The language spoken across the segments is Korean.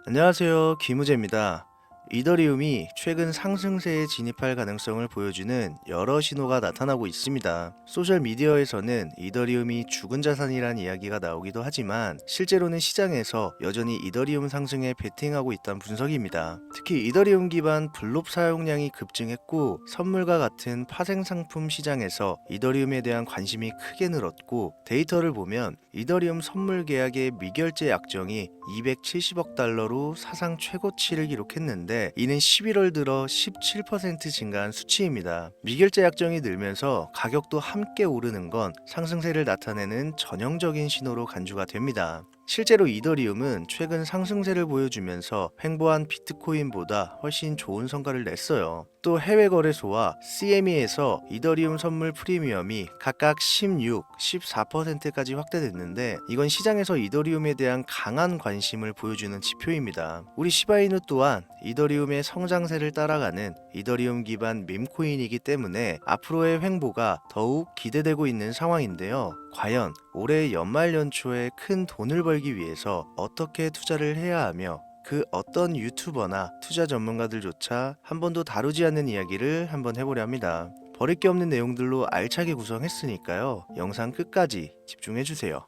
안녕하세요. 김우재입니다. 이더리움이 최근 상승세에 진입할 가능성을 보여주는 여러 신호가 나타나고 있습니다. 소셜미디어에서는 이더리움이 죽은 자산이란 이야기가 나오기도 하지만 실제로는 시장에서 여전히 이더리움 상승에 베팅하고 있다는 분석입니다. 특히 이더리움 기반 블록 사용량이 급증했고 선물과 같은 파생상품 시장에서 이더리움에 대한 관심이 크게 늘었고 데이터를 보면 이더리움 선물 계약의 미결제 약정이 270억 달러로 사상 최고치를 기록했는데 이는 11월 들어 17% 증가한 수치입니다. 미결제 약정이 늘면서 가격도 함께 오르는 건 상승세를 나타내는 전형적인 신호로 간주가 됩니다. 실제로 이더리움은 최근 상승세를 보여주면서 횡보한 비트코인보다 훨씬 좋은 성과를 냈어요. 또 해외 거래소와 CME에서 이더리움 선물 프리미엄이 각각 16, 14%까지 확대됐는데 이건 시장에서 이더리움에 대한 강한 관심을 보여주는 지표입니다. 우리 시바이누 또한 이더리움의 성장세를 따라가는 이더리움 기반 밈코인이기 때문에 앞으로의 횡보가 더욱 기대되고 있는 상황인데요. 과연 올해 연말 연초에 큰 돈을 벌기 위해서 어떻게 투자를 해야 하며 그 어떤 유튜버나 투자 전문가들조차 한 번도 다루지 않는 이야기를 한번 해보려 합니다. 버릴 게 없는 내용들로 알차게 구성했으니까요. 영상 끝까지 집중해주세요.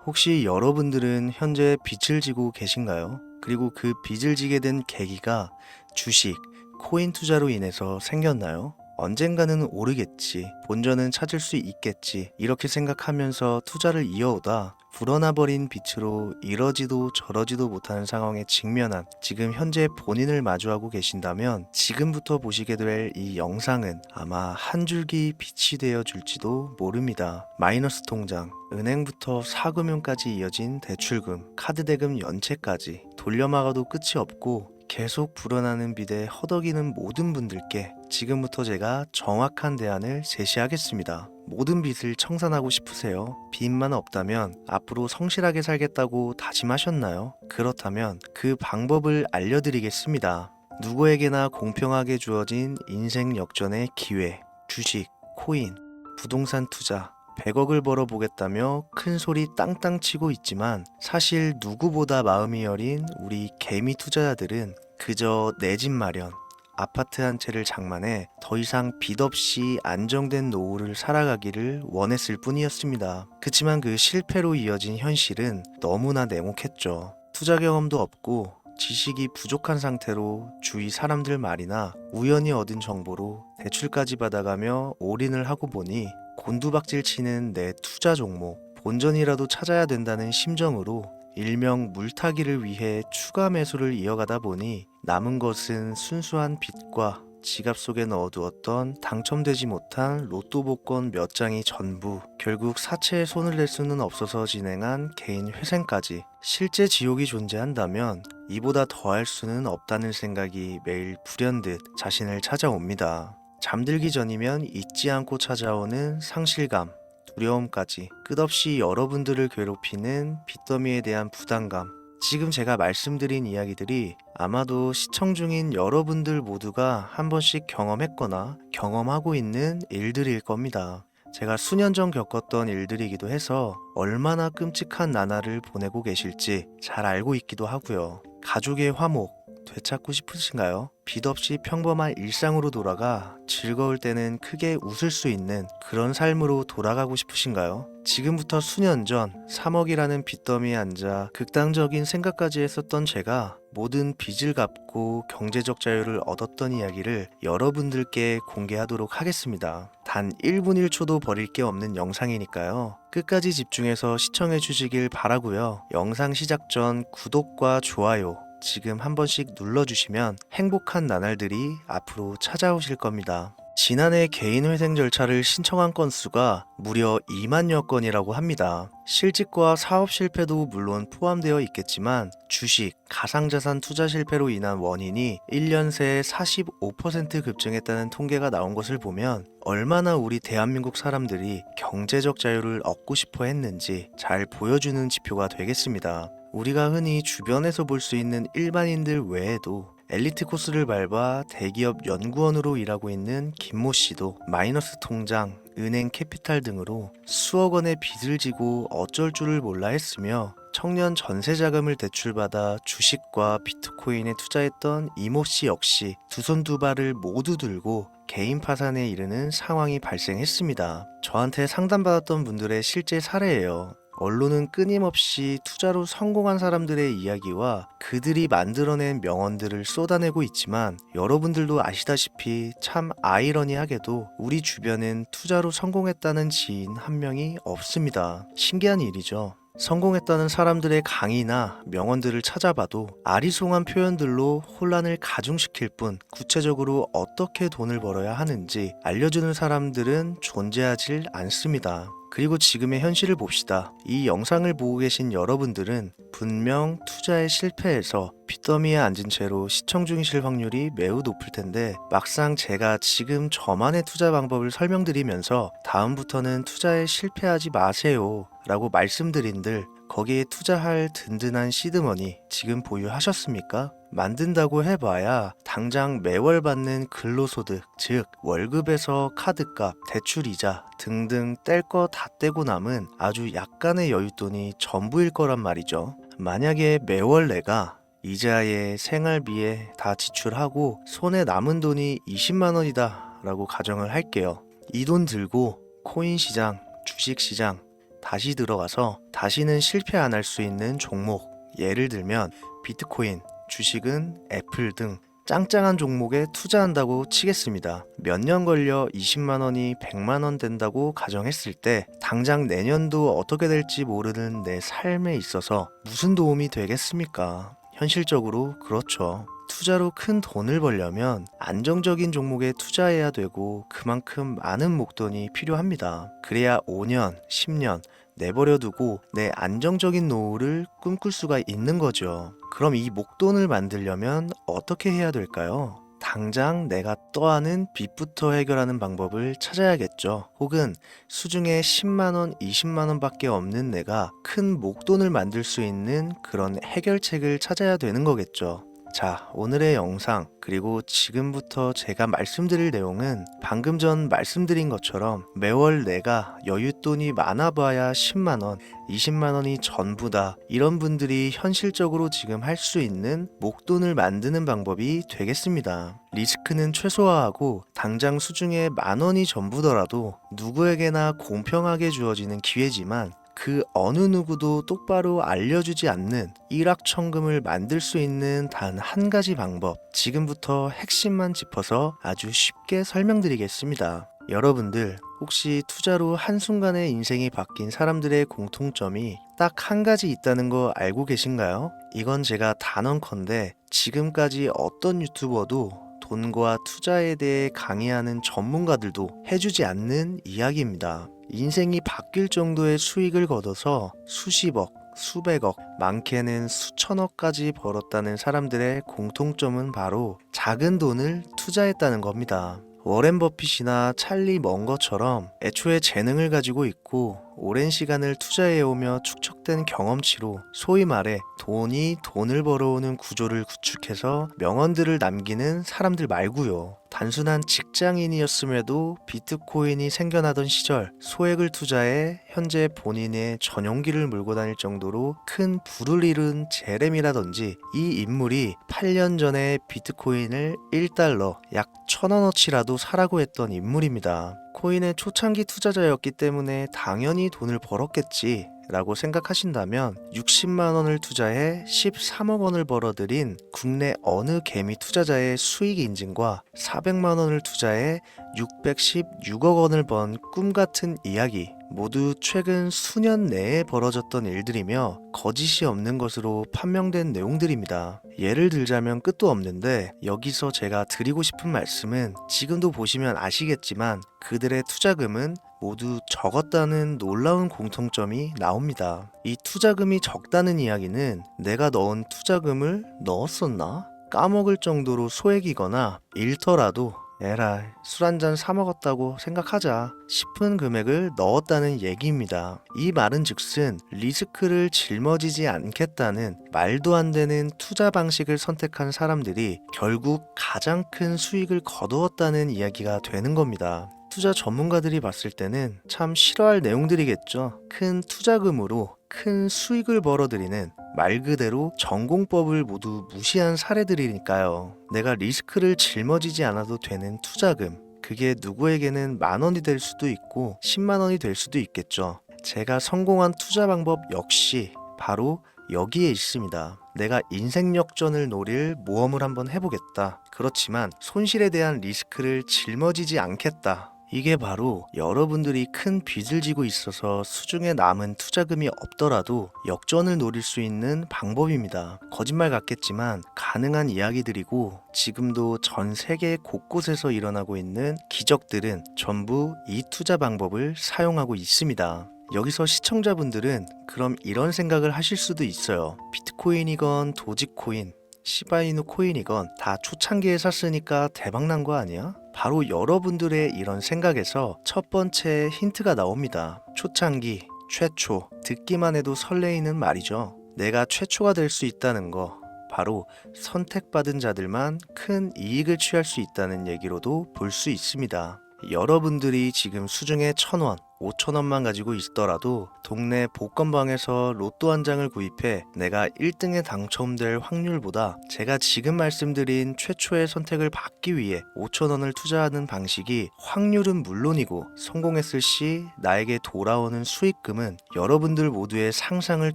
혹시 여러분들은 현재 빚을 지고 계신가요? 그리고 그 빚을 지게 된 계기가 주식, 코인 투자로 인해서 생겼나요? 언젠가는 오르겠지, 본전은 찾을 수 있겠지, 이렇게 생각하면서 투자를 이어오다 불어나 버린 빚으로 이러지도 저러지도 못하는 상황에 직면한 지금 현재 본인을 마주하고 계신다면 지금부터 보시게 될 이 영상은 아마 한 줄기 빛이 되어 줄지도 모릅니다. 마이너스 통장, 은행부터 사금융까지 이어진 대출금, 카드 대금 연체까지 돌려막아도 끝이 없고 계속 불어나는 빚에 허덕이는 모든 분들께 지금부터 제가 정확한 대안을 제시하겠습니다. 모든 빚을 청산하고 싶으세요? 빚만 없다면 앞으로 성실하게 살겠다고 다짐하셨나요? 그렇다면 그 방법을 알려드리겠습니다. 누구에게나 공평하게 주어진 인생 역전의 기회, 주식, 코인, 부동산 투자, 100억을 벌어보겠다며 큰 소리 땅땅 치고 있지만 사실 누구보다 마음이 여린 우리 개미 투자자들은 그저 내 집 마련, 아파트 한 채를 장만해 더 이상 빚 없이 안정된 노후를 살아가기를 원했을 뿐이었습니다. 그치만 그 실패로 이어진 현실은 너무나 냉혹했죠. 투자 경험도 없고 지식이 부족한 상태로 주위 사람들 말이나 우연히 얻은 정보로 대출까지 받아가며 올인을 하고 보니 곤두박질 치는 내 투자 종목, 본전이라도 찾아야 된다는 심정으로 일명 물타기를 위해 추가 매수를 이어가다 보니 남은 것은 순수한 빚과 지갑 속에 넣어두었던 당첨되지 못한 로또 복권 몇 장이 전부, 결국 사채에 손을 댈 수는 없어서 진행한 개인 회생까지. 실제 지옥이 존재한다면 이보다 더할 수는 없다는 생각이 매일 불현듯 자신을 찾아옵니다. 잠들기 전이면 잊지 않고 찾아오는 상실감, 두려움까지 끝없이 여러분들을 괴롭히는 빚더미에 대한 부담감. 지금 제가 말씀드린 이야기들이 아마도 시청 중인 여러분들 모두가 한 번씩 경험했거나 경험하고 있는 일들일 겁니다. 제가 수년 전 겪었던 일들이기도 해서 얼마나 끔찍한 나날을 보내고 계실지 잘 알고 있기도 하고요. 가족의 화목, 되찾고 싶으신가요? 빚 없이 평범한 일상으로 돌아가 즐거울 때는 크게 웃을 수 있는 그런 삶으로 돌아가고 싶으신가요? 지금부터 수년 전 3억이라는 빚더미에 앉아 극단적인 생각까지 했었던 제가 모든 빚을 갚고 경제적 자유를 얻었던 이야기를 여러분들께 공개하도록 하겠습니다. 단 1분 1초도 버릴 게 없는 영상이니까요. 끝까지 집중해서 시청해 주시길 바라고요. 영상 시작 전 구독과 좋아요 지금 한 번씩 눌러주시면 행복한 나날들이 앞으로 찾아오실 겁니다. 지난해 개인 회생 절차를 신청한 건수가 무려 2만여 건이라고 합니다. 실직과 사업 실패도 물론 포함되어 있겠지만 주식, 가상자산 투자 실패로 인한 원인이 1년 새에 45% 급증했다는 통계가 나온 것을 보면 얼마나 우리 대한민국 사람들이 경제적 자유를 얻고 싶어 했는지 잘 보여주는 지표가 되겠습니다. 우리가 흔히 주변에서 볼 수 있는 일반인들 외에도 엘리트 코스를 밟아 대기업 연구원으로 일하고 있는 김모 씨도 마이너스 통장, 은행 캐피탈 등으로 수억 원의 빚을 지고 어쩔 줄을 몰라 했으며 청년 전세 자금을 대출받아 주식과 비트코인에 투자했던 이모 씨 역시 두 손 두 발을 모두 들고 개인 파산에 이르는 상황이 발생했습니다. 저한테 상담받았던 분들의 실제 사례예요. 언론은 끊임없이 투자로 성공한 사람들의 이야기와 그들이 만들어낸 명언들을 쏟아내고 있지만 여러분들도 아시다시피 참 아이러니하게도 우리 주변엔 투자로 성공했다는 지인 한 명이 없습니다. 신기한 일이죠. 성공했다는 사람들의 강의나 명언들을 찾아봐도 아리송한 표현들로 혼란을 가중시킬 뿐 구체적으로 어떻게 돈을 벌어야 하는지 알려주는 사람들은 존재하질 않습니다. 그리고 지금의 현실을 봅시다. 이 영상을 보고 계신 여러분들은 분명 투자에 실패해서 빚더미에 앉은 채로 시청 중이실 확률이 매우 높을 텐데 막상 제가 지금 저만의 투자 방법을 설명드리면서 다음부터는 투자에 실패하지 마세요 라고 말씀드린들 거기에 투자할 든든한 시드머니 지금 보유하셨습니까? 만든다고 해봐야 당장 매월 받는 근로소득, 즉 월급에서 카드값, 대출이자 등등 뗄 거 다 떼고 남은 아주 약간의 여윳돈이 전부일 거란 말이죠. 만약에 매월 내가 이자에 생활비에 다 지출하고 손에 남은 돈이 20만 원이다 라고 가정을 할게요. 이 돈 들고 코인 시장, 주식 시장 다시 들어가서 다시는 실패 안 할 수 있는 종목, 예를 들면 비트코인, 주식은 애플 등 짱짱한 종목에 투자한다고 치겠습니다. 몇 년 걸려 20만 원이 100만 원 된다고 가정했을 때 당장 내년도 어떻게 될지 모르는 내 삶에 있어서 무슨 도움이 되겠습니까? 현실적으로 그렇죠. 투자로 큰 돈을 벌려면 안정적인 종목에 투자해야 되고 그만큼 많은 목돈이 필요합니다. 그래야 5년, 10년 내버려 두고 내 안정적인 노후를 꿈꿀 수가 있는 거죠. 그럼 이 목돈을 만들려면 어떻게 해야 될까요? 당장 내가 떠안은 빚부터 해결하는 방법을 찾아야겠죠. 혹은 수중에 10만원, 20만원 밖에 없는 내가 큰 목돈을 만들 수 있는 그런 해결책을 찾아야 되는 거겠죠. 자, 오늘의 영상 그리고 지금부터 제가 말씀드릴 내용은 방금 전 말씀드린 것처럼 매월 내가 여윳돈이 많아봐야 10만원, 20만원이 전부다 이런 분들이 현실적으로 지금 할 수 있는 목돈을 만드는 방법이 되겠습니다. 리스크는 최소화하고 당장 수중에 만원이 전부더라도 누구에게나 공평하게 주어지는 기회지만 그 어느 누구도 똑바로 알려주지 않는 일확천금을 만들 수 있는 단 한 가지 방법, 지금부터 핵심만 짚어서 아주 쉽게 설명드리겠습니다. 여러분들 혹시 투자로 한순간에 인생이 바뀐 사람들의 공통점이 딱 한 가지 있다는 거 알고 계신가요? 이건 제가 단언컨대 지금까지 어떤 유튜버도 돈과 투자에 대해 강의하는 전문가들도 해주지 않는 이야기입니다. 인생이 바뀔 정도의 수익을 거둬서 수십억, 수백억, 많게는 수천억까지 벌었다는 사람들의 공통점은 바로 작은 돈을 투자했다는 겁니다. 워렌 버핏이나 찰리 먼거처럼 애초에 재능을 가지고 있고 오랜 시간을 투자해오며 축적된 경험치로 소위 말해 돈이 돈을 벌어오는 구조를 구축해서 명언들을 남기는 사람들 말고요. 단순한 직장인이었음에도 비트코인이 생겨나던 시절 소액을 투자해 현재 본인의 전용기를 몰고 다닐 정도로 큰 부를 이룬 제렘이라든지 이 인물이 8년 전에 비트코인을 1달러 약 1,000원어치라도 사라고 했던 인물입니다. 코인의 초창기 투자자였기 때문에 당연히 돈을 벌었겠지 라고 생각하신다면 60만 원을 투자해 13억 원을 벌어들인 국내 어느 개미 투자자의 수익 인증과 400만 원을 투자해 616억 원을 번 꿈같은 이야기 모두 최근 수년 내에 벌어졌던 일들이며 거짓이 없는 것으로 판명된 내용들입니다. 예를 들자면 끝도 없는데 여기서 제가 드리고 싶은 말씀은 지금도 보시면 아시겠지만 그들의 투자금은 모두 적었다는 놀라운 공통점이 나옵니다. 이 투자금이 적다는 이야기는 내가 넣은 투자금을 넣었었나? 까먹을 정도로 소액이거나 잃더라도 에라이, 술 한 잔 사 먹었다고 생각하자 싶은 금액을 넣었다는 얘기입니다. 이 말은 즉슨 리스크를 짊어지지 않겠다는 말도 안 되는 투자 방식을 선택한 사람들이 결국 가장 큰 수익을 거두었다는 이야기가 되는 겁니다. 투자 전문가들이 봤을 때는 참 싫어할 내용들이겠죠. 큰 투자금으로 큰 수익을 벌어들이는 말 그대로 전공법을 모두 무시한 사례들이니까요. 내가 리스크를 짊어지지 않아도 되는 투자금, 그게 누구에게는 10,000원이 될 수도 있고 100,000원이 될 수도 있겠죠. 제가 성공한 투자 방법 역시 바로 여기에 있습니다. 내가 인생 역전을 노릴 모험을 한번 해보겠다. 그렇지만 손실에 대한 리스크를 짊어지지 않겠다. 이게 바로 여러분들이 큰 빚을 지고 있어서 수중에 남은 투자금이 없더라도 역전을 노릴 수 있는 방법입니다. 거짓말 같겠지만 가능한 이야기들이고 지금도 전 세계 곳곳에서 일어나고 있는 기적들은 전부 이 투자 방법을 사용하고 있습니다. 여기서 시청자분들은 그럼 이런 생각을 하실 수도 있어요. 비트코인이건 도지코인, 시바이누 코인이건 다 초창기에 샀으니까 대박난 거 아니야? 바로 여러분들의 이런 생각에서 첫 번째 힌트가 나옵니다. 초창기, 최초, 듣기만 해도 설레이는 말이죠. 내가 최초가 될 수 있다는 거, 바로 선택받은 자들만 큰 이익을 취할 수 있다는 얘기로도 볼 수 있습니다. 여러분들이 지금 수중에 1,000원, 5,000원만 가지고 있더라도 동네 복권방에서 로또 한 장을 구입해 내가 1등에 당첨될 확률보다 제가 지금 말씀드린 최초의 선택을 받기 위해 5,000원을 투자하는 방식이 확률은 물론이고 성공했을 시 나에게 돌아오는 수익금은 여러분들 모두의 상상을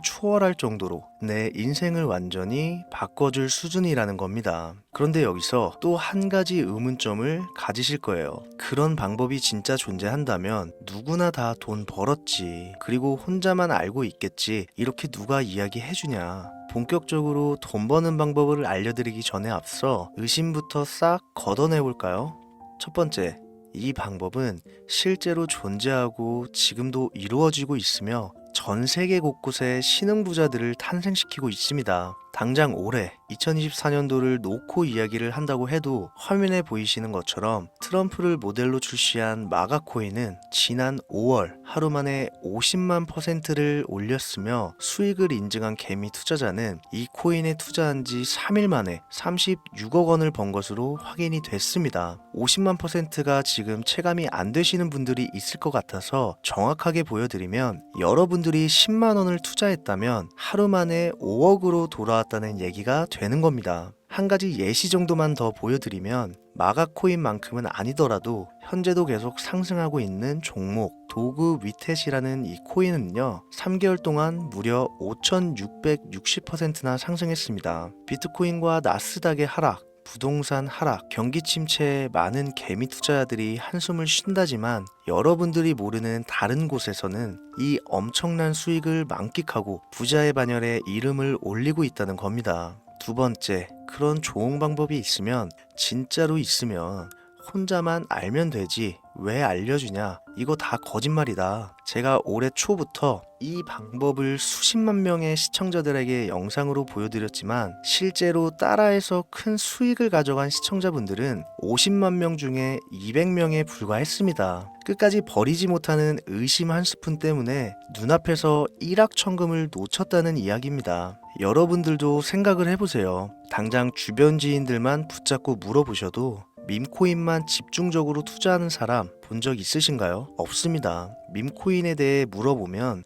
초월할 정도로 내 인생을 완전히 바꿔줄 수준이라는 겁니다. 그런데 여기서 또 한 가지 의문점을 가지실 거예요. 그런 방법이 진짜 존재한다면 누구나 다 돈 벌었지. 그리고 혼자만 알고 있겠지. 이렇게 누가 이야기해주냐. 본격적으로 돈 버는 방법을 알려드리기 전에 앞서 의심부터 싹 걷어내볼까요? 첫 번째, 이 방법은 실제로 존재하고 지금도 이루어지고 있으며 전 세계 곳곳에 신흥부자들을 탄생시키고 있습니다. 당장 올해 2024년도를 놓고 이야기를 한다고 해도 화면에 보이시는 것처럼 트럼프를 모델로 출시한 마가코인은 지난 5월 하루 만에 50만 %를 올렸으며 수익을 인증한 개미 투자자는 이 코인에 투자한 지 3일 만에 36억 원을 번 것으로 확인이 됐습니다. 50만 %가 지금 체감이 안 되시는 분들이 있을 것 같아서 정확하게 보여드리면 여러분들이 10만 원을 투자했다면 하루 만에 5억으로 돌아왔다는 얘기가 되는 겁니다. 한 가지 예시 정도만 더 보여드리면 마가코인만큼은 아니더라도 현재도 계속 상승하고 있는 종목 도구 위텟이라는 이 코인은요 3개월 동안 무려 5,660%나 상승했습니다. 비트코인과 나스닥의 하락, 부동산 하락, 경기 침체에 많은 개미 투자자들이 한숨을 쉰다지만 여러분들이 모르는 다른 곳에서는 이 엄청난 수익을 만끽하고 부자의 반열에 이름을 올리고 있다는 겁니다. 두 번째, 그런 좋은 방법이 있으면 진짜로 있으면 혼자만 알면 되지 왜 알려주냐? 이거 다 거짓말이다. 제가 올해 초부터 이 방법을 수십만 명의 시청자들에게 영상으로 보여드렸지만 실제로 따라해서 큰 수익을 가져간 시청자분들은 50만 명 중에 200명에 불과했습니다. 끝까지 버리지 못하는 의심 한 스푼 때문에 눈앞에서 일확천금을 놓쳤다는 이야기입니다. 여러분들도 생각을 해보세요. 당장 주변 지인들만 붙잡고 물어보셔도 밈코인만 집중적으로 투자하는 사람 본 적 있으신가요? 없습니다. 밈코인에 대해 물어보면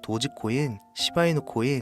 도지코인, 시바이누 코인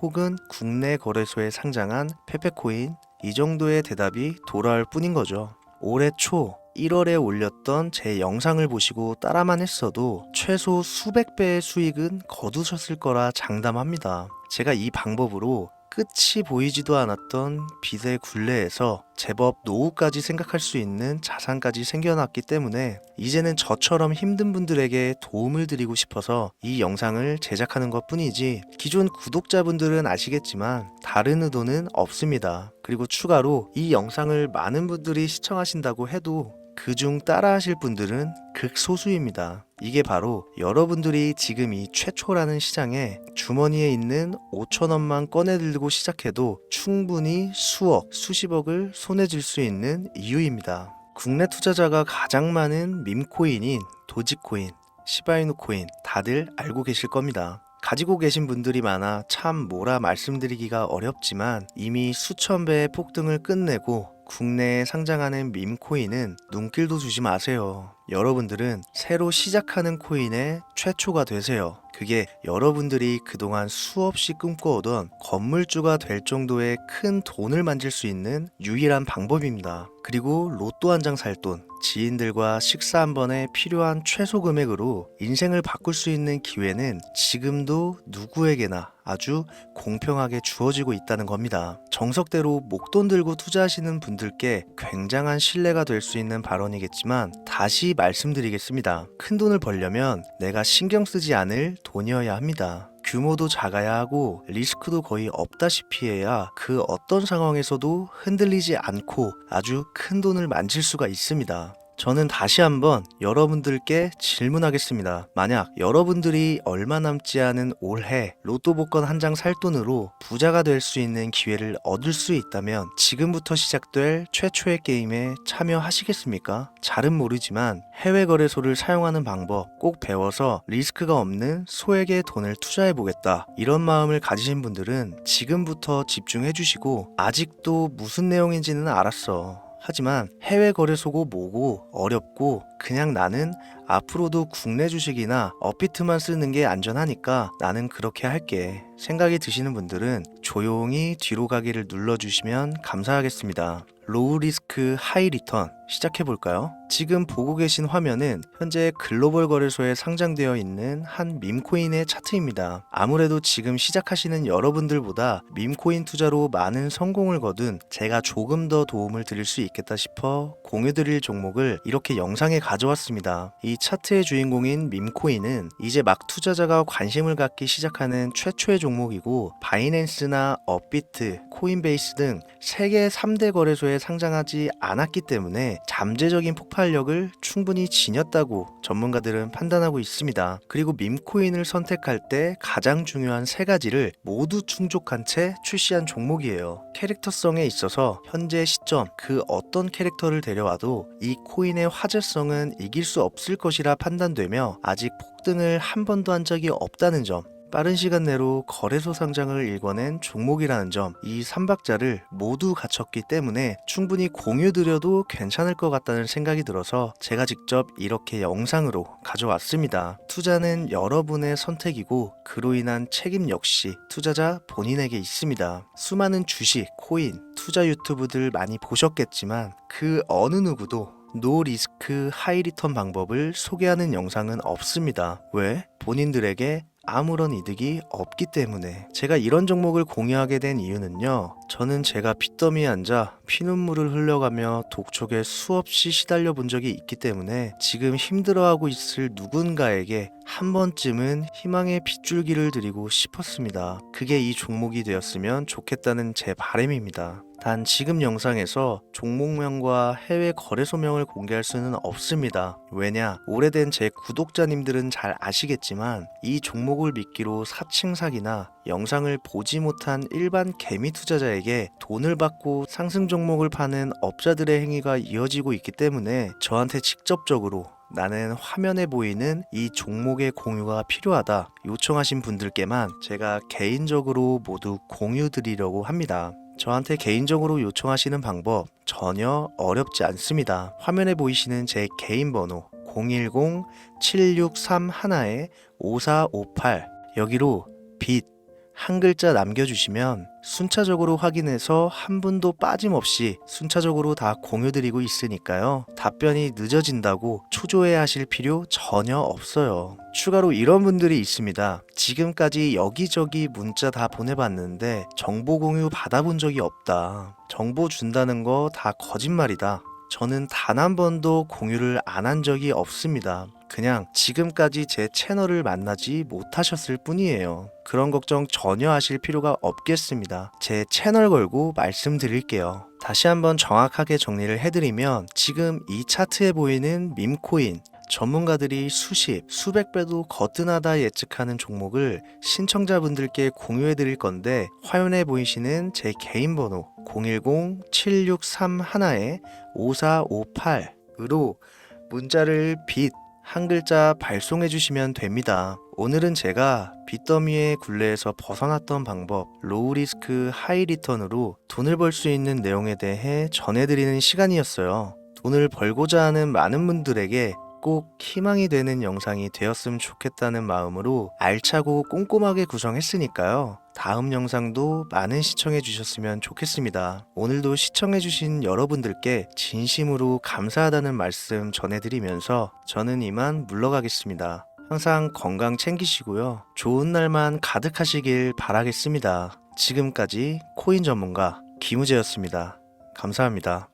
혹은 국내 거래소에 상장한 페페코인 이 정도의 대답이 돌아올 뿐인 거죠. 올해 초 1월에 올렸던 제 영상을 보시고 따라만 했어도 최소 수백 배의 수익은 거두셨을 거라 장담합니다. 제가 이 방법으로 끝이 보이지도 않았던 빚의 굴레에서 제법 노후까지 생각할 수 있는 자산까지 생겨났기 때문에 이제는 저처럼 힘든 분들에게 도움을 드리고 싶어서 이 영상을 제작하는 것 뿐이지 기존 구독자분들은 아시겠지만 다른 의도는 없습니다. 그리고 추가로 이 영상을 많은 분들이 시청하신다고 해도 그중 따라하실 분들은 극소수입니다. 이게 바로 여러분들이 지금 이 최초라는 시장에 주머니에 있는 5,000원만 꺼내들고 시작해도 충분히 수억, 수십억을 손에 쥘 수 있는 이유입니다. 국내 투자자가 가장 많은 밈코인인 도지코인, 시바이누 코인 다들 알고 계실 겁니다. 가지고 계신 분들이 많아 참 뭐라 말씀드리기가 어렵지만 이미 수천 배의 폭등을 끝내고 국내에 상장하는 밈코인은 눈길도 주지 마세요. 여러분들은 새로 시작하는 코인의 최초가 되세요. 그게 여러분들이 그동안 수없이 꿈꿔오던 건물주가 될 정도의 큰 돈을 만질 수 있는 유일한 방법입니다. 그리고 로또 한 장 살 돈, 지인들과 식사 한 번에 필요한 최소 금액으로 인생을 바꿀 수 있는 기회는 지금도 누구에게나 아주 공평하게 주어지고 있다는 겁니다. 정석대로 목돈 들고 투자하시는 분들께 굉장한 신뢰가 될 수 있는 발언이겠지만 다시 말씀드리겠습니다. 큰 돈을 벌려면 내가 신경 쓰지 않을 돈이어야 합니다. 규모도 작아야 하고 리스크도 거의 없다시피 해야 그 어떤 상황에서도 흔들리지 않고 아주 큰 돈을 만질 수가 있습니다. 저는 다시 한번 여러분들께 질문하겠습니다. 만약 여러분들이 얼마 남지 않은 올해 로또 복권 한 장 살 돈으로 부자가 될 수 있는 기회를 얻을 수 있다면 지금부터 시작될 최초의 게임에 참여하시겠습니까? 잘은 모르지만 해외 거래소를 사용하는 방법 꼭 배워서 리스크가 없는 소액의 돈을 투자해보겠다. 이런 마음을 가지신 분들은 지금부터 집중해 주시고 아직도 무슨 내용인지는 알았어. 하지만 해외 거래소고 뭐고 어렵고 그냥 나는 앞으로도 국내 주식이나 업비트만 쓰는 게 안전하니까 나는 그렇게 할게 생각이 드시는 분들은 조용히 뒤로 가기를 눌러주시면 감사하겠습니다. 로우 리스크 하이 리턴 시작해볼까요? 지금 보고 계신 화면은 현재 글로벌 거래소에 상장되어 있는 한 밈코인의 차트입니다. 아무래도 지금 시작하시는 여러분들보다 밈코인 투자로 많은 성공을 거둔 제가 조금 더 도움을 드릴 수 있겠다 싶어 공유드릴 종목을 이렇게 영상에 가져왔습니다. 이 차트의 주인공인 밈코인은 이제 막 투자자가 관심을 갖기 시작하는 최초의 종목이고 바이낸스나 업비트, 코인베이스 등 세계 3대 거래소에 상장하지 않았기 때문에 잠재적인 폭발력을 충분히 지녔다고 전문가들은 판단하고 있습니다. 그리고 밈코인을 선택할 때 가장 중요한 세 가지를 모두 충족한 채 출시한 종목이에요. 캐릭터성에 있어서 현재 시점 그 어떤 캐릭터를 데려와도 이 코인의 화제성은 이길 수 없을 것이라 판단되며 아직 폭등을 한 번도 한 적이 없다는 점, 빠른 시간 내로 거래소 상장을 일궈낸 종목이라는 점, 이 3박자를 모두 갖췄기 때문에 충분히 공유드려도 괜찮을 것 같다는 생각이 들어서 제가 직접 이렇게 영상으로 가져왔습니다. 투자는 여러분의 선택이고 그로 인한 책임 역시 투자자 본인에게 있습니다. 수많은 주식, 코인, 투자 유튜브들 많이 보셨겠지만 그 어느 누구도 노 리스크 하이 리턴 방법을 소개하는 영상은 없습니다. 왜? 본인들에게 아무런 이득이 없기 때문에. 제가 이런 종목을 공유하게 된 이유는요, 저는 제가 빚더미에 앉아 피눈물을 흘려가며 독촉에 수없이 시달려 본 적이 있기 때문에 지금 힘들어하고 있을 누군가에게 한 번쯤은 희망의 빗줄기를 드리고 싶었습니다. 그게 이 종목이 되었으면 좋겠다는 제 바람입니다. 단 지금 영상에서 종목명과 해외 거래소명을 공개할 수는 없습니다. 왜냐? 오래된 제 구독자님들은 잘 아시겠지만 이 종목을 미끼로 사칭 사기나 영상을 보지 못한 일반 개미 투자자에게 돈을 받고 상승 종목을 파는 업자들의 행위가 이어지고 있기 때문에 저한테 직접적으로 나는 화면에 보이는 이 종목의 공유가 필요하다 요청하신 분들께만 제가 개인적으로 모두 공유 드리려고 합니다. 저한테 개인적으로 요청하시는 방법 전혀 어렵지 않습니다. 화면에 보이시는 제 개인 번호 010-7631-5458 여기로 빚 한 글자 남겨주시면 순차적으로 확인해서 한 분도 빠짐없이 순차적으로 다 공유드리고 있으니까요. 답변이 늦어진다고 초조해 하실 필요 전혀 없어요. 추가로 이런 분들이 있습니다. 지금까지 여기저기 문자 다 보내봤는데 정보 공유 받아본 적이 없다. 정보 준다는 거 다 거짓말이다. 저는 단 한 번도 공유를 안 한 적이 없습니다. 그냥 지금까지 제 채널을 만나지 못하셨을 뿐이에요. 그런 걱정 전혀 하실 필요가 없겠습니다. 제 채널 걸고 말씀드릴게요. 다시 한번 정확하게 정리를 해드리면 지금 이 차트에 보이는 밈코인 전문가들이 수십, 수백 배도 거뜬하다 예측하는 종목을 신청자분들께 공유해 드릴 건데 화면에 보이시는 제 개인 번호 010-7631-5458으로 문자를 빛 한 글자 발송해 주시면 됩니다. 오늘은 제가 빚더미의 굴레에서 벗어났던 방법, 로우 리스크 하이 리턴으로 돈을 벌 수 있는 내용에 대해 전해드리는 시간이었어요. 돈을 벌고자 하는 많은 분들에게 꼭 희망이 되는 영상이 되었으면 좋겠다는 마음으로 알차고 꼼꼼하게 구성했으니까요. 다음 영상도 많은 시청해 주셨으면 좋겠습니다. 오늘도 시청해 주신 여러분들께 진심으로 감사하다는 말씀 전해드리면서 저는 이만 물러가겠습니다. 항상 건강 챙기시고요. 좋은 날만 가득하시길 바라겠습니다. 지금까지 코인 전문가 김우재였습니다. 감사합니다.